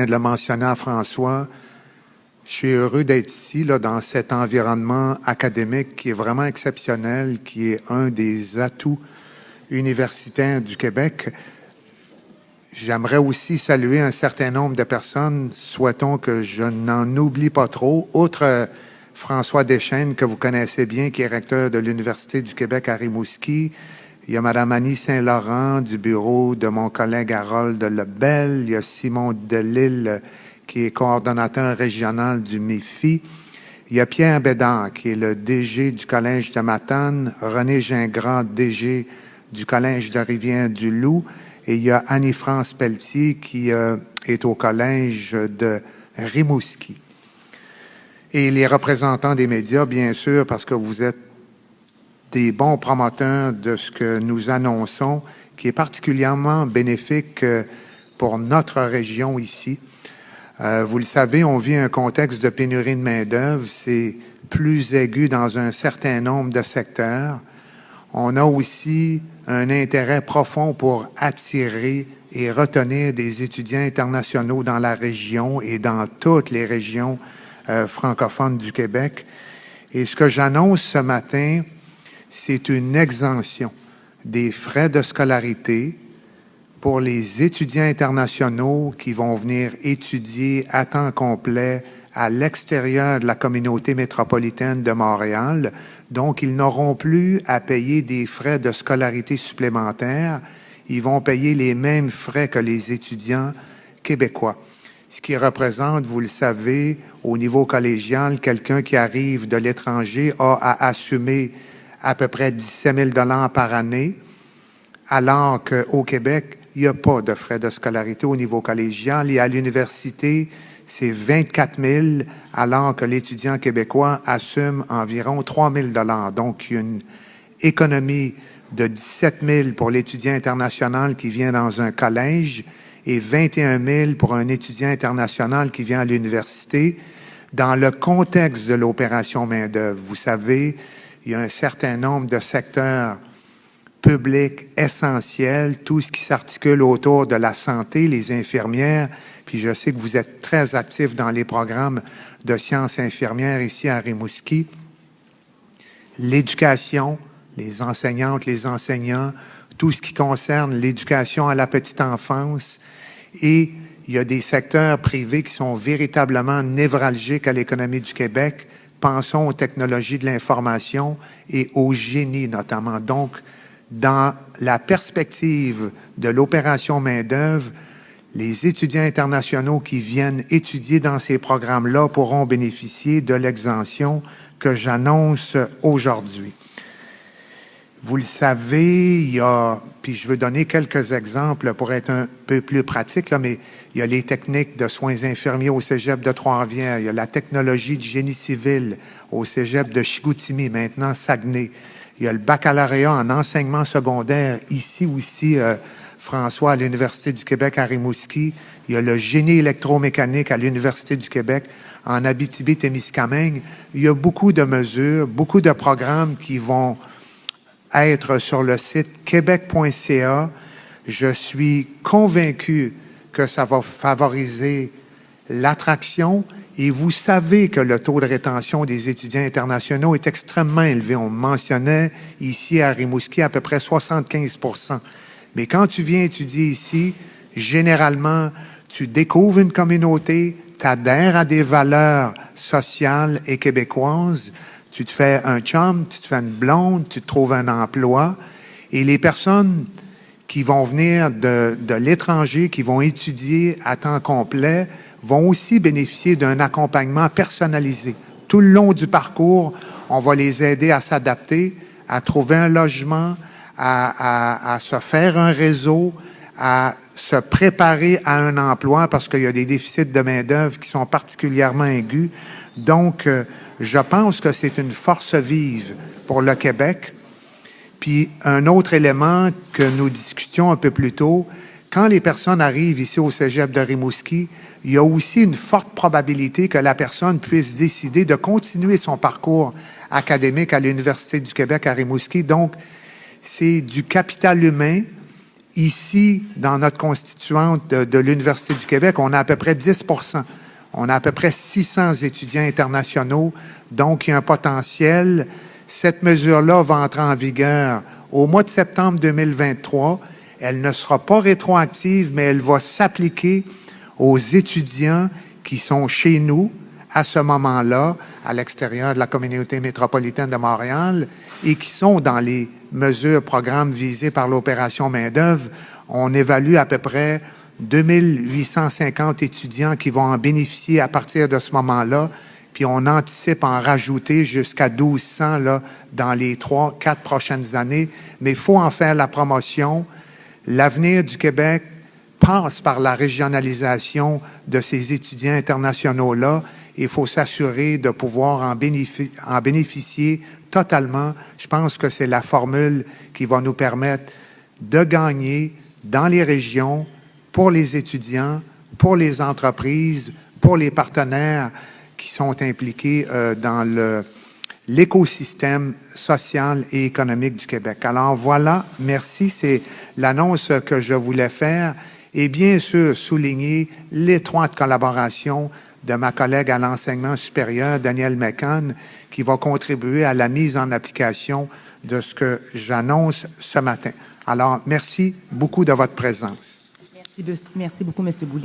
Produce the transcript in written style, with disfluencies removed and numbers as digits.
viens de le mentionner à François, je suis heureux d'être ici, là, dans cet environnement académique qui est vraiment exceptionnel, qui est un des atouts universitaires du Québec. J'aimerais aussi saluer un certain nombre de personnes. Souhaitons que je n'en oublie pas trop. Outre François Deschênes, que vous connaissez bien, qui est recteur de l'Université du Québec à Rimouski. Il y a Mme Annie Saint-Laurent du bureau de mon collègue Harold Lebel. Il y a Simon Delille, qui est coordonnateur régional du MIFI. Il y a Pierre Bédard, qui est le DG du Collège de Matane. René Gingras, DG du Collège de Rivière-du-Loup. Et il y a Annie-France Pelletier, qui est au Collège de Rimouski. Et les représentants des médias, bien sûr, parce que vous êtes des bons promoteurs de ce que nous annonçons, qui est particulièrement bénéfique pour notre région ici. Vous le savez, on vit un contexte de pénurie de main-d'œuvre. C'est plus aigu dans un certain nombre de secteurs. On a aussi un intérêt profond pour attirer et retenir des étudiants internationaux dans la région et dans toutes les régions francophones du Québec. Et ce que j'annonce ce matin, c'est une exemption des frais de scolarité pour les étudiants internationaux qui vont venir étudier à temps complet à l'extérieur de la communauté métropolitaine de Montréal. Donc, ils n'auront plus à payer des frais de scolarité supplémentaires. Ils vont payer les mêmes frais que les étudiants québécois. Ce qui représente, vous le savez, au niveau collégial, quelqu'un qui arrive de l'étranger a à assumer à peu près 17 000 $ par année, alors qu'au Québec, il n'y a pas de frais de scolarité au niveau collégial. Et à l'université, c'est 24 000 $, alors que l'étudiant québécois assume environ 3 000 $. Donc, il y a une économie de 17 000 $ pour l'étudiant international qui vient dans un collège et 21 000 $ pour un étudiant international qui vient à l'université. Dans le contexte de l'opération main-d'œuvre, vous savez, il y a un certain nombre de secteurs publics essentiels, tout ce qui s'articule autour de la santé, les infirmières, puis je sais que vous êtes très actifs dans les programmes de sciences infirmières ici à Rimouski. L'éducation, les enseignantes, les enseignants, tout ce qui concerne l'éducation à la petite enfance. Et il y a des secteurs privés qui sont véritablement névralgiques à l'économie du Québec. Pensons aux technologies de l'information et au génie notamment. Donc, dans la perspective de l'opération main-d'œuvre, les étudiants internationaux qui viennent étudier dans ces programmes-là pourront bénéficier de l'exemption que j'annonce aujourd'hui. Vous le savez, puis je veux donner quelques exemples pour être un peu plus pratique, là, mais il y a les techniques de soins infirmiers au cégep de Trois-Rivières, il y a la technologie de génie civil au cégep de Chicoutimi, maintenant Saguenay. Il y a le baccalauréat en enseignement secondaire, ici aussi, François, à l'Université du Québec à Rimouski. Il y a le génie électromécanique à l'Université du Québec en Abitibi-Témiscamingue. Il y a beaucoup de mesures, beaucoup de programmes qui vont être sur le site québec.ca. Je suis convaincu que ça va favoriser l'attraction et vous savez que le taux de rétention des étudiants internationaux est extrêmement élevé. On mentionnait ici à Rimouski à peu près 75 %. Mais quand tu viens étudier ici, généralement, tu découvres une communauté, tu adhères à des valeurs sociales et québécoises, tu te fais un chum, tu te fais une blonde, tu te trouves un emploi. Et les personnes qui vont venir de l'étranger, qui vont étudier à temps complet, vont aussi bénéficier d'un accompagnement personnalisé. Tout le long du parcours, on va les aider à s'adapter, à trouver un logement, à se faire un réseau, à se préparer à un emploi parce qu'il y a des déficits de main-d'œuvre qui sont particulièrement aigus. Donc, je pense que c'est une force vive pour le Québec. Puis, un autre élément que nous discutions un peu plus tôt, quand les personnes arrivent ici au cégep de Rimouski, il y a aussi une forte probabilité que la personne puisse décider de continuer son parcours académique à l'Université du Québec à Rimouski. Donc, c'est du capital humain Ici, dans notre constituante de l'Université du Québec, on a à peu près 10 %. On a à peu près 600 étudiants internationaux, donc il y a un potentiel. Cette mesure-là va entrer en vigueur au mois de septembre 2023. Elle ne sera pas rétroactive, mais elle va s'appliquer aux étudiants qui sont chez nous à ce moment-là, à l'extérieur de la communauté métropolitaine de Montréal, et qui sont dans les mesures, programmes visés par l'opération main-d'œuvre. On évalue à peu près 2850 étudiants qui vont en bénéficier à partir de ce moment-là, puis on anticipe en rajouter jusqu'à 1200 là, dans les 3-4 prochaines années. Mais il faut en faire la promotion. L'avenir du Québec passe par la régionalisation de ces étudiants internationaux-là. Il faut s'assurer de pouvoir en bénéficier totalement. Je pense que c'est la formule qui va nous permettre de gagner dans les régions, pour les étudiants, pour les entreprises, pour les partenaires qui sont impliqués dans l'écosystème social et économique du Québec. Alors voilà, merci, c'est l'annonce que je voulais faire et bien sûr souligner l'étroite collaboration de ma collègue à l'enseignement supérieur, Danielle McCann, qui va contribuer à la mise en application de ce que j'annonce ce matin. Alors, merci beaucoup de votre présence. Merci beaucoup, M. Boulay.